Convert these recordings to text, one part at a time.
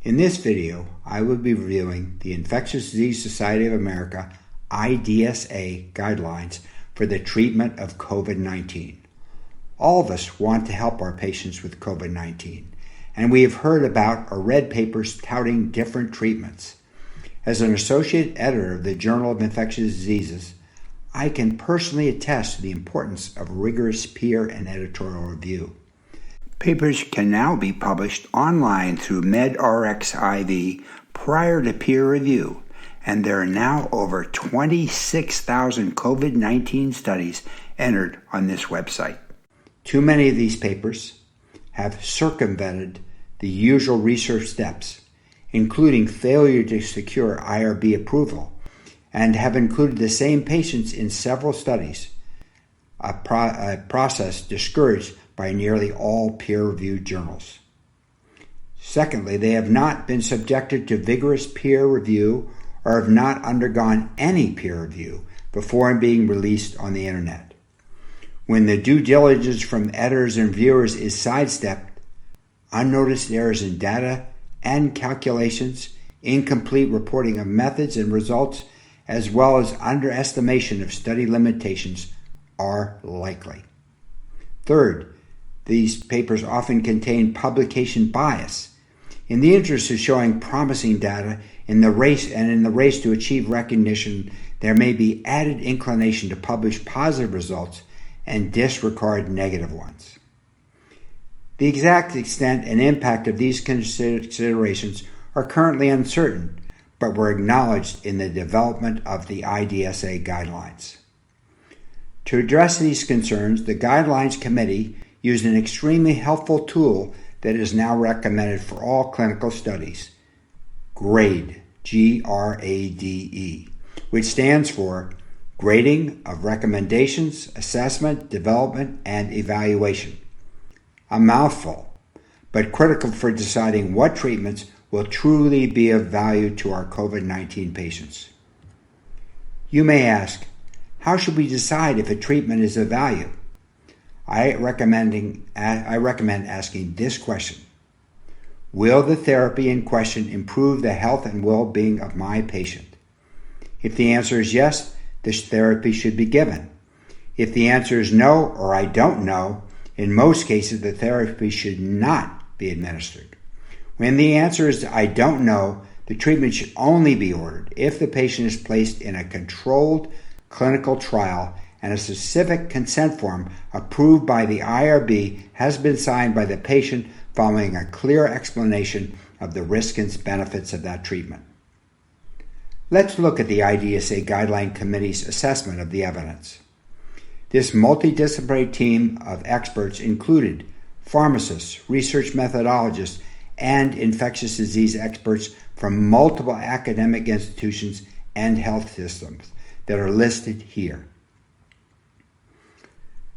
In this video, I will be reviewing the Infectious Disease Society of America IDSA guidelines for the treatment of COVID-19. All of us want to help our patients with COVID-19, and we have heard about or read papers touting different treatments. As an associate editor of the Journal of Infectious Diseases, I can personally attest to the importance of rigorous peer and editorial review. Papers can now be published online through medRxiv prior to peer review, and there are now over 26,000 COVID-19 studies entered on this website. Too many of these papers have circumvented the usual research steps, including failure to secure IRB approval, and have included the same patients in several studies, a process discouraged by nearly all peer-reviewed journals. Secondly, they have not been subjected to vigorous peer review or have not undergone any peer review before being released on the internet. When the due diligence from editors and viewers is sidestepped, unnoticed errors in data and calculations, incomplete reporting of methods and results, as well as underestimation of study limitations are likely. Third, these papers often contain publication bias. In the interest of showing promising data in the race to achieve recognition, there may be added inclination to publish positive results and disregard negative ones. The exact extent and impact of these considerations are currently uncertain, but were acknowledged in the development of the IDSA guidelines. To address these concerns, the Guidelines Committee used an extremely helpful tool that is now recommended for all clinical studies, GRADE, G-R-A-D-E, which stands for Grading of Recommendations, Assessment, Development, and Evaluation. A mouthful, but critical for deciding what treatments will truly be of value to our COVID-19 patients. You may ask, how should we decide if a treatment is of value? I recommend asking this question. Will the therapy in question improve the health and well-being of my patient? If the answer is yes, this therapy should be given. If the answer is no or I don't know, in most cases the therapy should not be administered. When the answer is I don't know, the treatment should only be ordered if the patient is placed in a controlled clinical trial and a specific consent form approved by the IRB has been signed by the patient following a clear explanation of the risks and benefits of that treatment. Let's look at the IDSA Guideline Committee's assessment of the evidence. This multidisciplinary team of experts included pharmacists, research methodologists, and infectious disease experts from multiple academic institutions and health systems that are listed here.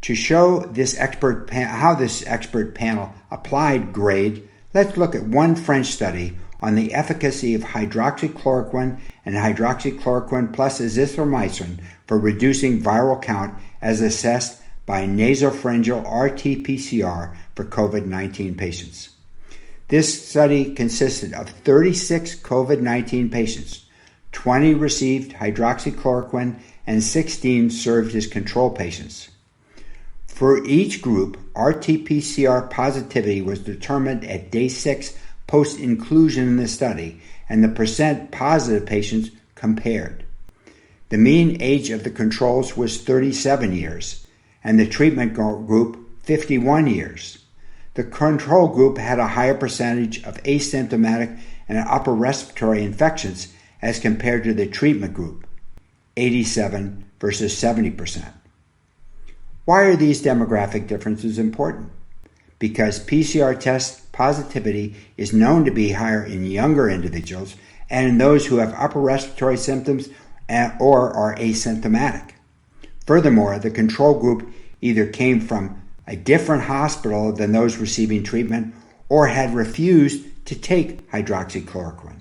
To show how this expert panel applied GRADE, let's look at one French study on the efficacy of hydroxychloroquine and hydroxychloroquine plus azithromycin for reducing viral count as assessed by nasopharyngeal RT-PCR for COVID-19 patients. This study consisted of 36 COVID-19 patients. 20 received hydroxychloroquine and 16 served as control patients. For each group, RT-PCR positivity was determined at day 6 post-inclusion in the study, and the percent positive patients compared. The mean age of the controls was 37 years, and the treatment group 51 years. The control group had a higher percentage of asymptomatic and upper respiratory infections as compared to the treatment group, 87 versus 70%. Why are these demographic differences important? Because PCR test positivity is known to be higher in younger individuals and in those who have upper respiratory symptoms or are asymptomatic. Furthermore, the control group either came from a different hospital than those receiving treatment or had refused to take hydroxychloroquine.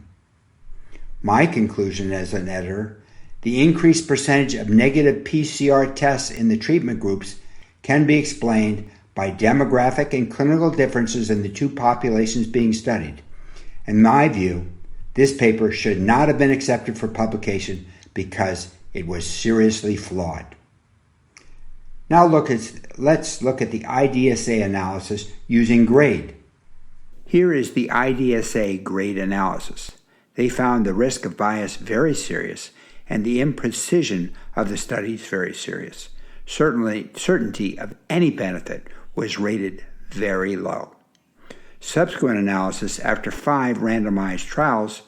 My conclusion as an editor, the increased percentage of negative PCR tests in the treatment groups can be explained by demographic and clinical differences in the two populations being studied, In my view, this paper should not have been accepted for publication because it was seriously flawed. Now let's look at the IDSA analysis using GRADE. Here is the IDSA GRADE analysis. They found the risk of bias very serious and the imprecision of the studies very serious. Certainty of any benefit was rated very low. Subsequent analysis after 5 randomized trials,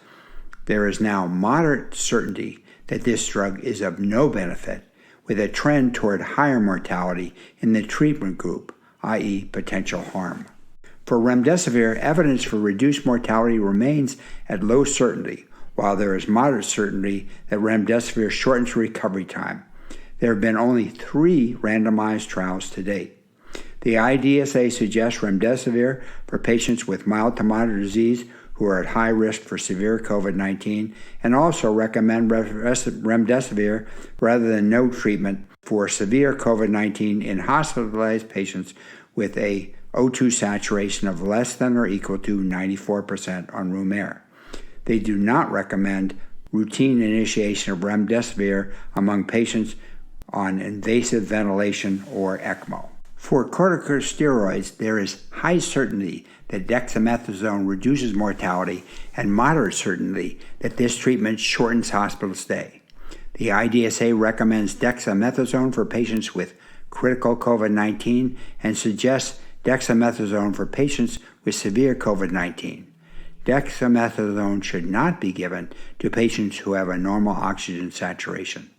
there is now moderate certainty that this drug is of no benefit, with a trend toward higher mortality in the treatment group, i.e. potential harm. For remdesivir, evidence for reduced mortality remains at low certainty, while there is moderate certainty that remdesivir shortens recovery time. There have been only 3 randomized trials to date. The IDSA suggests remdesivir for patients with mild to moderate disease who are at high risk for severe COVID-19, and also recommend remdesivir rather than no treatment for severe COVID-19 in hospitalized patients with a O2 saturation of less than or equal to 94% on room air. They do not recommend routine initiation of remdesivir among patients on invasive ventilation or ECMO. For corticosteroids, there is high certainty that dexamethasone reduces mortality and moderate certainty that this treatment shortens hospital stay. The IDSA recommends dexamethasone for patients with critical COVID-19 and suggests dexamethasone for patients with severe COVID-19. Dexamethasone should not be given to patients who have a normal oxygen saturation.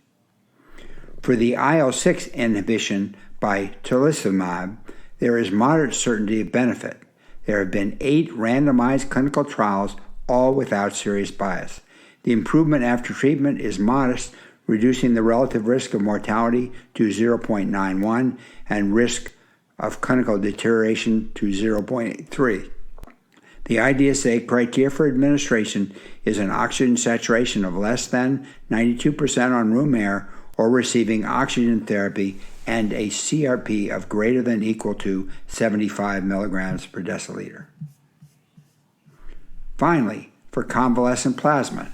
For the IL-6 inhibition by tocilizumab, there is moderate certainty of benefit. There have been 8 randomized clinical trials, all without serious bias. The improvement after treatment is modest, reducing the relative risk of mortality to 0.91 and risk of clinical deterioration to 0.83. The IDSA criteria for administration is an oxygen saturation of less than 92% on room air or receiving oxygen therapy and a CRP of greater than or equal to 75 milligrams per deciliter. Finally, for convalescent plasma,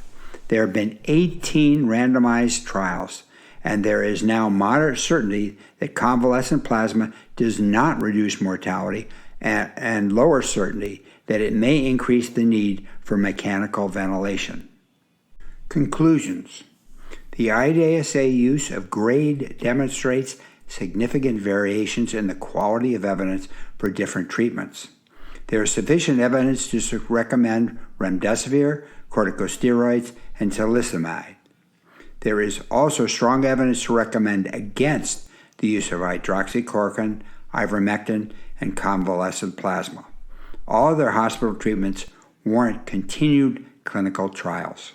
there have been 18 randomized trials, and there is now moderate certainty that convalescent plasma does not reduce mortality and lower certainty that it may increase the need for mechanical ventilation. Conclusions. The IDSA use of GRADE demonstrates significant variations in the quality of evidence for different treatments. There is sufficient evidence to recommend remdesivir, corticosteroids, and tocilizumab. There is also strong evidence to recommend against the use of hydroxychloroquine, ivermectin, and convalescent plasma. All other hospital treatments warrant continued clinical trials.